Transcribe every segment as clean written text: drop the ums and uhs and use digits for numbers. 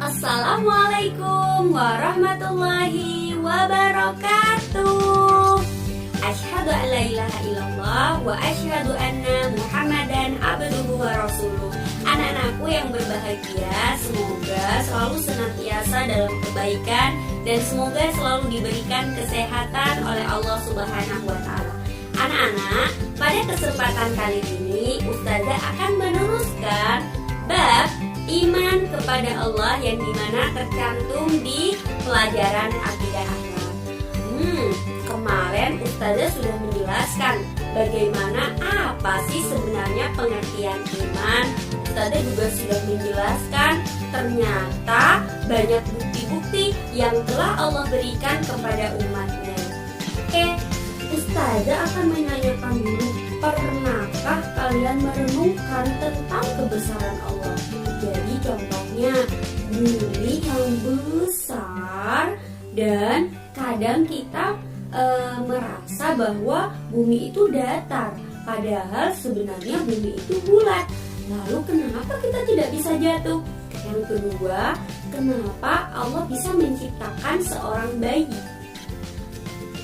Assalamualaikum warahmatullahi wabarakatuh. Asyhadu an la ilaha illallah wa asyhadu anna Muhammadan abduhu wa rasuluh. Anak-anakku yang berbahagia, semoga selalu senantiasa dalam kebaikan dan semoga selalu diberikan kesehatan oleh Allah Subhanahu wa taala. Anak-anak, pada kesempatan kali ini Ustazah akan meneruskan bab iman kepada Allah yang dimana tercantum di pelajaran akidah akhlak. Kemarin Ustazah sudah menjelaskan bagaimana apa sih sebenarnya pengertian iman. Ustazah juga sudah menjelaskan ternyata banyak bukti-bukti yang telah Allah berikan kepada umatnya. Oke, Ustazah akan menanyakan dulu, pernahkah kalian merenungkan tentang kebesaran Allah? Jadi contohnya bumi yang besar dan kadang kita merasa bahwa bumi itu datar, padahal sebenarnya bumi itu bulat. Lalu kenapa kita tidak bisa jatuh? Yang kedua, kenapa Allah bisa menciptakan seorang bayi?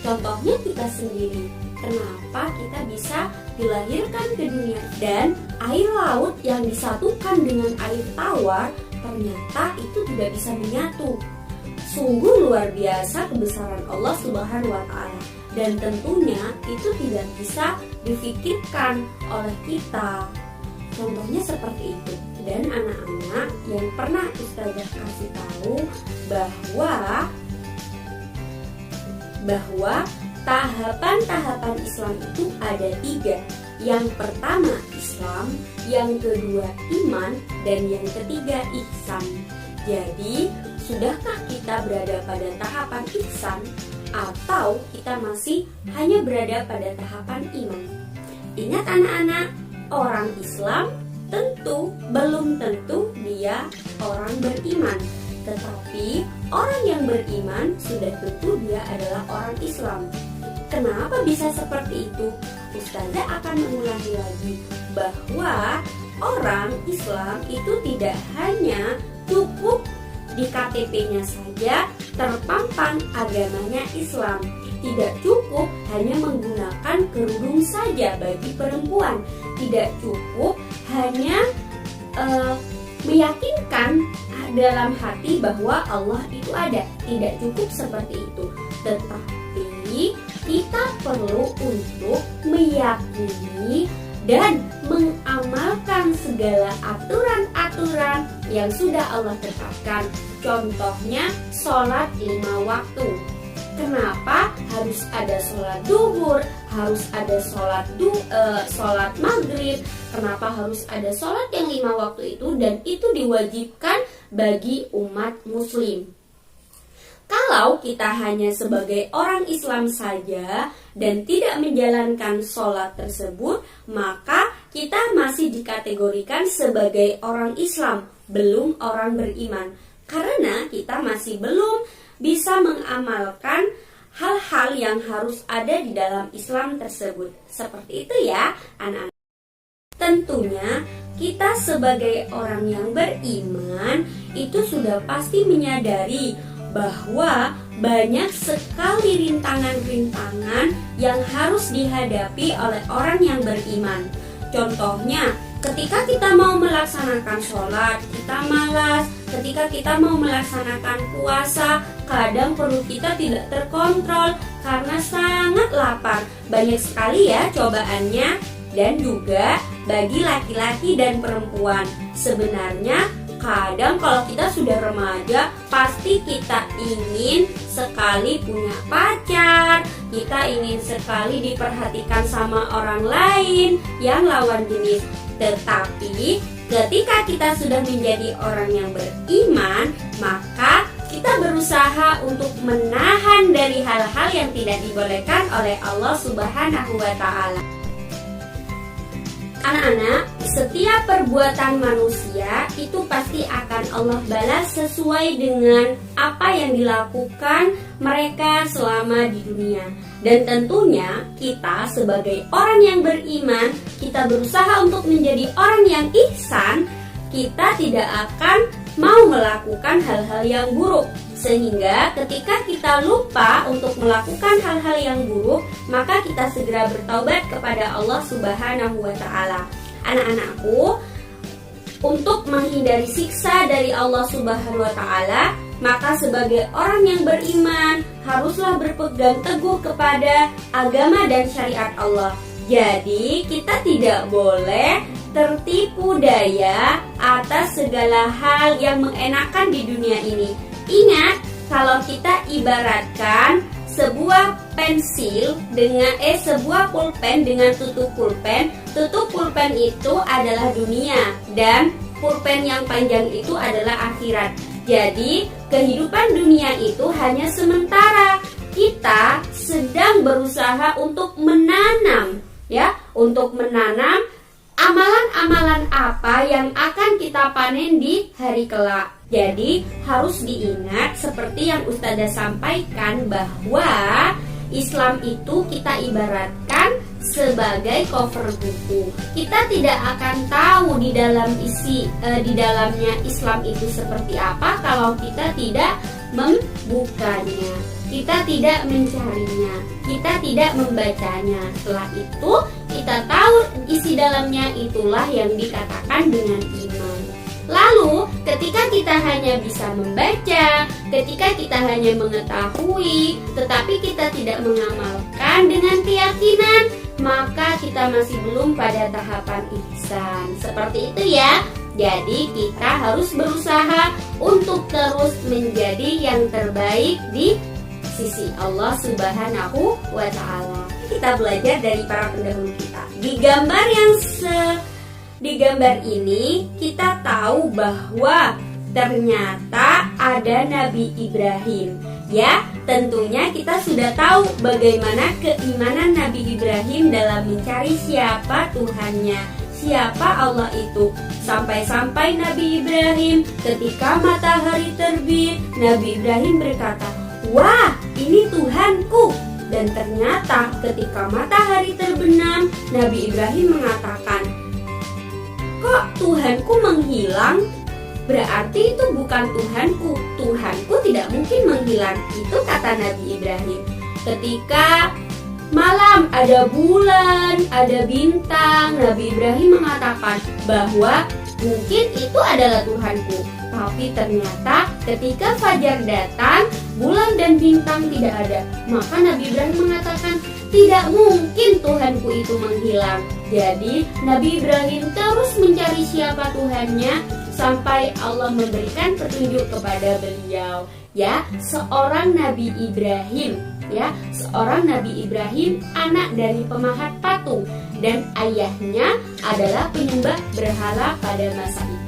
Contohnya kita sendiri, kenapa kita bisa dilahirkan ke dunia? Dan air laut yang disatukan dengan air tawar ternyata itu tidak bisa menyatu. Sungguh luar biasa kebesaran Allah Subhanahu wa taala, dan tentunya itu tidak bisa difikirkan oleh kita. Contohnya seperti itu. Dan anak-anak yang pernah Ustazah kasih tahu bahwa tahapan-tahapan Islam itu ada 3. Yang pertama Islam, yang kedua iman, dan yang ketiga ihsan. Jadi, sudahkah kita berada pada tahapan ihsan atau kita masih hanya berada pada tahapan iman? Ingat anak-anak, orang Islam belum tentu dia orang beriman. Tetapi orang yang beriman sudah tentu dia adalah orang Islam. Kenapa bisa seperti itu? Ustazah akan mengulangi lagi bahwa orang Islam itu tidak hanya cukup di KTP-nya saja terpampang agamanya Islam. Tidak cukup hanya menggunakan kerudung saja bagi perempuan. Tidak cukup hanya meyakinkan dalam hati bahwa Allah itu ada. Tidak cukup seperti itu. Tetapi kita perlu untuk meyakini dan mengamalkan segala aturan-aturan yang sudah Allah tetapkan. Contohnya sholat 5 waktu. Kenapa harus ada sholat duhur, harus ada sholat maghrib? Kenapa harus ada sholat yang 5 waktu itu? Dan itu diwajibkan bagi umat muslim. Kalau kita hanya sebagai orang Islam saja dan tidak menjalankan sholat tersebut, maka kita masih dikategorikan sebagai orang Islam, belum orang beriman. Karena kita masih belum bisa mengamalkan hal-hal yang harus ada di dalam Islam tersebut. Seperti itu ya anak-anak. Tentunya kita sebagai orang yang beriman itu sudah pasti menyadari bahwa banyak sekali rintangan-rintangan yang harus dihadapi oleh orang yang beriman. Contohnya, ketika kita mau melaksanakan sholat, kita malas. Ketika kita mau melaksanakan puasa, kadang perut kita tidak terkontrol karena sangat lapar. Banyak sekali ya cobaannya. Dan juga bagi laki-laki dan perempuan, sebenarnya kadang kalau kita sudah remaja, pasti kita ingin sekali punya pacar, kita ingin sekali diperhatikan sama orang lain yang lawan jenis. Tetapi ketika kita sudah menjadi orang yang beriman, maka kita berusaha untuk menahan dari hal-hal yang tidak dibolehkan oleh Allah Subhanahu wa taala. Anak-anak, setiap perbuatan manusia itu pasti akan Allah balas sesuai dengan apa yang dilakukan mereka selama di dunia. Dan tentunya kita sebagai orang yang beriman, kita berusaha untuk menjadi orang yang ihsan. Kita tidak akan mau melakukan hal-hal yang buruk. Sehingga ketika kita lupa untuk melakukan hal-hal yang buruk, maka kita segera bertaubat kepada Allah Subhanahu wa Ta'ala. Anak-anakku, untuk menghindari siksa dari Allah Subhanahu wa Ta'ala, maka sebagai orang yang beriman haruslah berpegang teguh kepada agama dan syariat Allah. Jadi kita tidak boleh tertipu daya atas segala hal yang mengenakan di dunia ini. Ingat, kalau kita ibaratkan sebuah pensil dengan sebuah pulpen dengan tutup pulpen itu adalah dunia dan pulpen yang panjang itu adalah akhirat. Jadi, kehidupan dunia itu hanya sementara. Kita sedang berusaha untuk menanam, untuk menanam amalan-amalan apa yang akan kita panen di hari kelak. Jadi harus diingat seperti yang Ustazah sampaikan bahwa Islam itu kita ibaratkan sebagai cover buku. Kita tidak akan tahu di dalamnya Islam itu seperti apa kalau kita tidak membukanya, kita tidak mencarinya, kita tidak membacanya. Setelah itu kita tahu isi dalamnya, itulah yang dikatakan dengan iman. Lalu ketika kita hanya bisa membaca, ketika kita hanya mengetahui, tetapi kita tidak mengamalkan dengan keyakinan, maka kita masih belum pada tahapan ihsan. Seperti itu ya. Jadi kita harus berusaha untuk terus menjadi yang terbaik di sisi Allah Subhanahu wa Ta'ala. Kita belajar dari para pendahulu kita. Di gambar ini kita tahu bahwa ternyata ada Nabi Ibrahim. Ya, tentunya kita sudah tahu bagaimana keimanan Nabi Ibrahim dalam mencari siapa Tuhannya, siapa Allah itu. Sampai-sampai Nabi Ibrahim ketika matahari terbit, Nabi Ibrahim berkata, "Wah, ini Tuhanku." Dan ternyata ketika matahari terbenam, Nabi Ibrahim mengatakan, "Kok Tuhanku menghilang? Berarti itu bukan Tuhanku. Tuhanku tidak mungkin menghilang." Itu kata Nabi Ibrahim. Ketika malam ada bulan, ada bintang, Nabi Ibrahim mengatakan bahwa mungkin itu adalah Tuhanku. Tapi ternyata ketika fajar datang, bulan dan bintang tidak ada. Maka Nabi Ibrahim mengatakan, tidak mungkin Tuhanku itu menghilang. Jadi Nabi Ibrahim terus mencari siapa Tuhannya sampai Allah memberikan petunjuk kepada beliau. Ya, seorang Nabi Ibrahim, seorang Nabi Ibrahim anak dari pemahat patung dan ayahnya adalah penyembah berhala pada masa itu.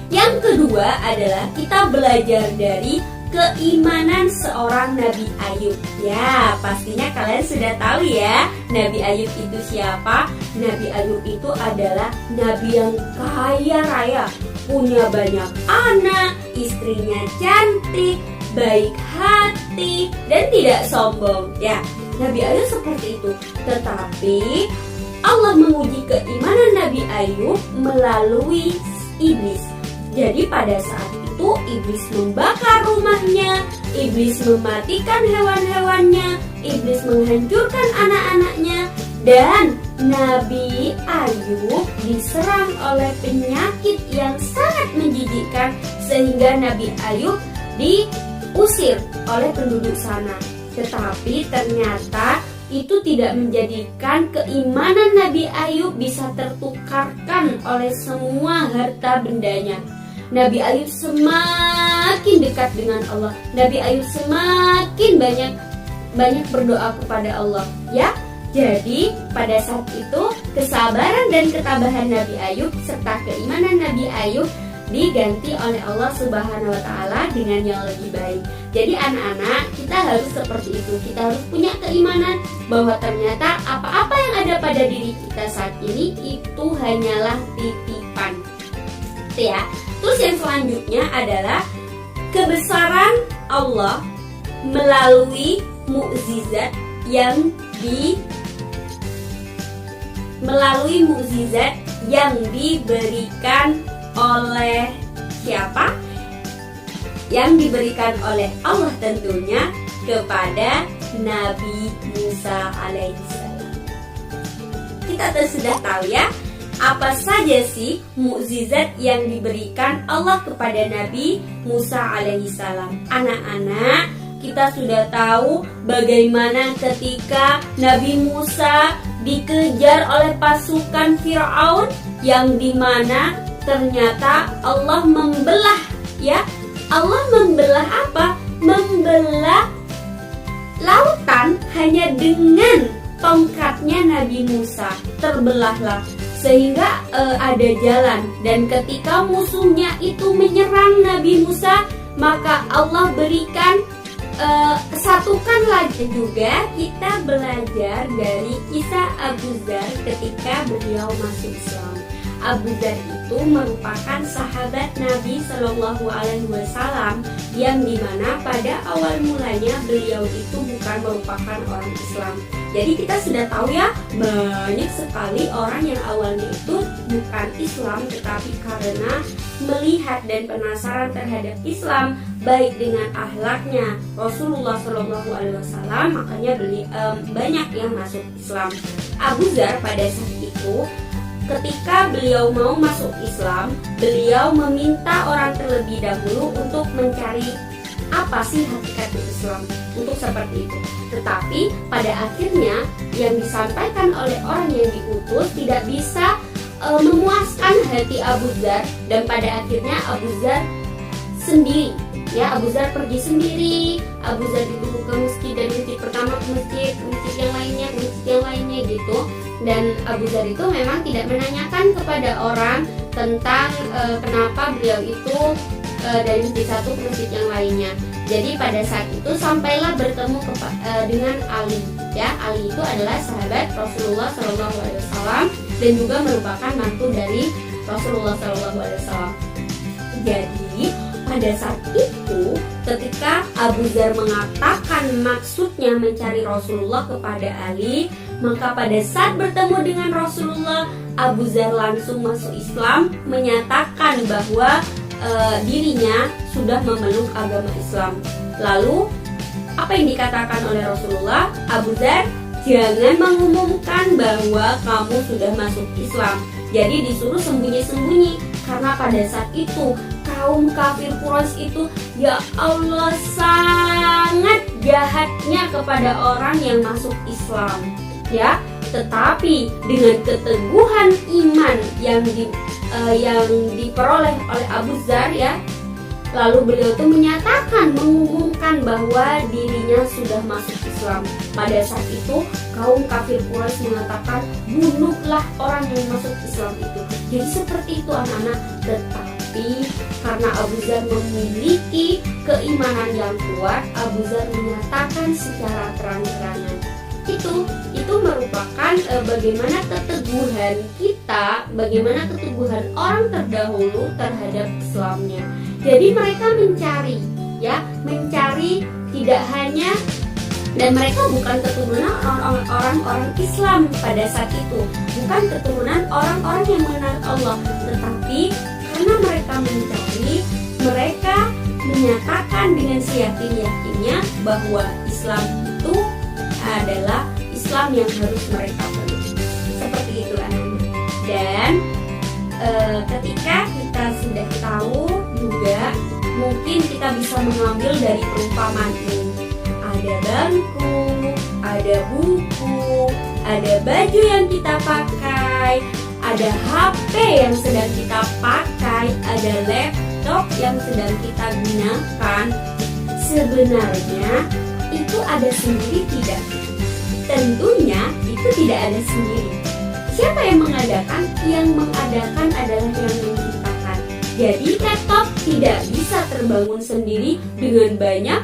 Yang kedua adalah kita belajar dari keimanan seorang Nabi Ayub. Ya, pastinya kalian sudah tahu ya, Nabi Ayub itu siapa? Nabi Ayub itu adalah nabi yang kaya raya, punya banyak anak, istrinya cantik, baik hati, dan tidak sombong. Ya, Nabi Ayub seperti itu. Tetapi Allah menguji keimanan Nabi Ayub melalui iblis. Jadi pada saat itu iblis membakar rumahnya, iblis mematikan hewan-hewannya, iblis menghancurkan anak-anaknya, dan Nabi Ayub diserang oleh penyakit yang sangat menjijikkan sehingga Nabi Ayub diusir oleh penduduk sana. Tetapi ternyata itu tidak menjadikan keimanan Nabi Ayub bisa tertukarkan oleh semua harta bendanya. Nabi Ayub semakin dekat dengan Allah. Nabi Ayub semakin banyak berdoa kepada Allah. Ya, jadi pada saat itu kesabaran dan ketabahan Nabi Ayub serta keimanan Nabi Ayub diganti oleh Allah Subhanahu wa Ta'ala dengan yang lebih baik. Jadi anak-anak, kita harus seperti itu. Kita harus punya keimanan bahwa ternyata apa-apa yang ada pada diri kita saat ini itu hanyalah titipan. Itu ya. Terus yang selanjutnya adalah kebesaran Allah melalui mukjizat yang diberikan oleh siapa? Yang diberikan oleh Allah tentunya kepada Nabi Musa alaihissalam. Kita sudah tahu ya, apa saja sih mukjizat yang diberikan Allah kepada Nabi Musa alaihissalam. Anak-anak, kita sudah tahu bagaimana ketika Nabi Musa dikejar oleh pasukan Firaun, yang dimana ternyata Allah membelah, ya. Allah membelah apa? Membelah lautan hanya dengan tongkatnya Nabi Musa. Terbelahlah sehingga ada jalan, dan ketika musuhnya itu menyerang Nabi Musa, maka Allah berikan satukan lagi. Juga kita belajar dari kisah Abu Dzar ketika beliau masuk Islam. Abu Dzar itu merupakan sahabat Nabi Shallallahu Alaihi Wasallam, yang dimana pada awal mulanya beliau itu bukan merupakan orang Islam. Jadi kita sudah tahu ya, banyak sekali orang yang awalnya itu bukan Islam, tetapi karena melihat dan penasaran terhadap Islam, baik dengan akhlaknya Rasulullah Shallallahu Alaihi Wasallam, makanya banyak yang masuk Islam. Abu Dzar pada saat itu, ketika beliau mau masuk Islam, beliau meminta orang terlebih dahulu untuk mencari apa sih hakikat Islam, untuk seperti itu. Tetapi pada akhirnya yang disampaikan oleh orang yang diutus tidak bisa memuaskan hati Abu Dzar, dan pada akhirnya Abu Dzar sendiri, ya, Abu Dzar pergi sendiri. Abu Dzar itu ke masjid, dari masjid pertama ke masjid yang lainnya, ke masjid yang lainnya gitu. Dan Abu Dzar itu memang tidak menanyakan kepada orang tentang kenapa beliau itu dari masjid satu ke masjid yang lainnya. Jadi pada saat itu sampailah bertemu dengan Ali. Ya, Ali itu adalah sahabat Rasulullah Shallallahu Alaihi Wasallam dan juga merupakan mantu dari Rasulullah Shallallahu Alaihi Wasallam. Jadi pada saat itu, ketika Abu Dzar mengatakan maksudnya mencari Rasulullah kepada Ali, maka pada saat bertemu dengan Rasulullah, Abu Dzar langsung masuk Islam, menyatakan bahwa dirinya sudah memeluk agama Islam. Lalu apa yang dikatakan oleh Rasulullah? Abu Dzar, jangan mengumumkan bahwa kamu sudah masuk Islam. Jadi disuruh sembunyi-sembunyi, karena pada saat itu kaum kafir Quraisy itu, ya Allah, sangat jahatnya kepada orang yang masuk Islam, ya. Tetapi dengan keteguhan iman yang diperoleh oleh Abu Dzar, ya, lalu beliau itu menyatakan, mengumumkan bahwa dirinya sudah masuk Islam. Pada saat itu kaum kafir Quraisy mengatakan, bunuhlah orang yang masuk Islam itu. Jadi seperti itu anak-anak. Tetapi karena Abu Dzar memiliki keimanan yang kuat, Abu Dzar menyatakan secara terang-terangan. Itu merupakan bagaimana keteguhan kita, bagaimana keteguhan orang terdahulu terhadap Islamnya. Jadi mereka mencari tidak hanya, dan mereka bukan keturunan orang-orang Islam pada saat itu, bukan keturunan orang-orang yang mengenal Allah, tetapi karena mereka mencari, mereka menyatakan dengan seyakin-yakinnya bahwa Islam itu adalah Islam yang harus mereka peluk. Seperti itu anak-anak. Dan ketika kita sudah tahu juga, mungkin kita bisa mengambil dari perumpamaan ini. Ada bangku, ada buku, ada baju yang kita pakai, ada HP yang sedang kita pakai, ada laptop yang sedang kita gunakan. Sebenarnya itu ada sendiri tidak? Tentunya itu tidak ada sendiri. Siapa yang mengadakan? Yang mengadakan adalah yang menciptakan. Jadi laptop tidak bisa terbangun sendiri dengan banyak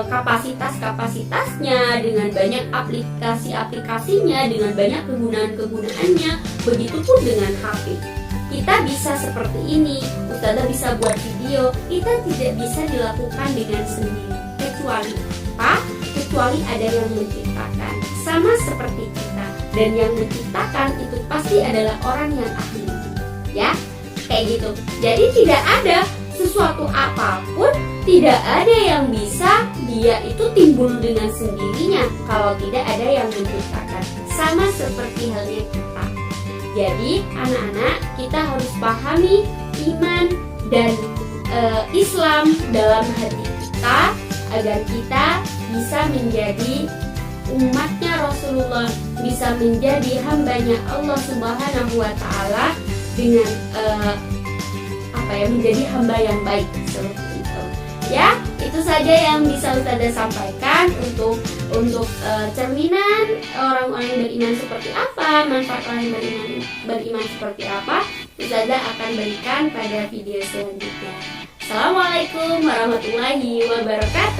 kapasitas-kapasitasnya, dengan banyak aplikasi-aplikasinya, dengan banyak kegunaan-kegunaannya. Begitupun dengan HP. Kita bisa seperti ini, Ustazah bisa buat video, kita tidak bisa dilakukan dengan sendiri. Kecuali apa? Kecuali ada yang menciptakan. Sama seperti kita. Dan yang menciptakan itu pasti adalah orang yang ahli. Ya, kayak gitu. Jadi tidak ada sesuatu apapun tidak ada yang bisa dia itu timbul dengan sendirinya kalau tidak ada yang menciptakan. Sama seperti halnya kita. Jadi anak-anak, kita harus pahami iman dan Islam dalam hati kita agar kita bisa menjadi umatnya Rasulullah, bisa menjadi hambanya Allah Subhanahu wa Ta'ala dengan menjadi hamba yang baik seperti itu. Ya, itu saja yang bisa Ustazah sampaikan untuk cerminan orang-orang yang beriman seperti apa, manfaat orang yang beriman seperti apa. Ustazah akan berikan pada video selanjutnya. Assalamualaikum warahmatullahi wabarakatuh.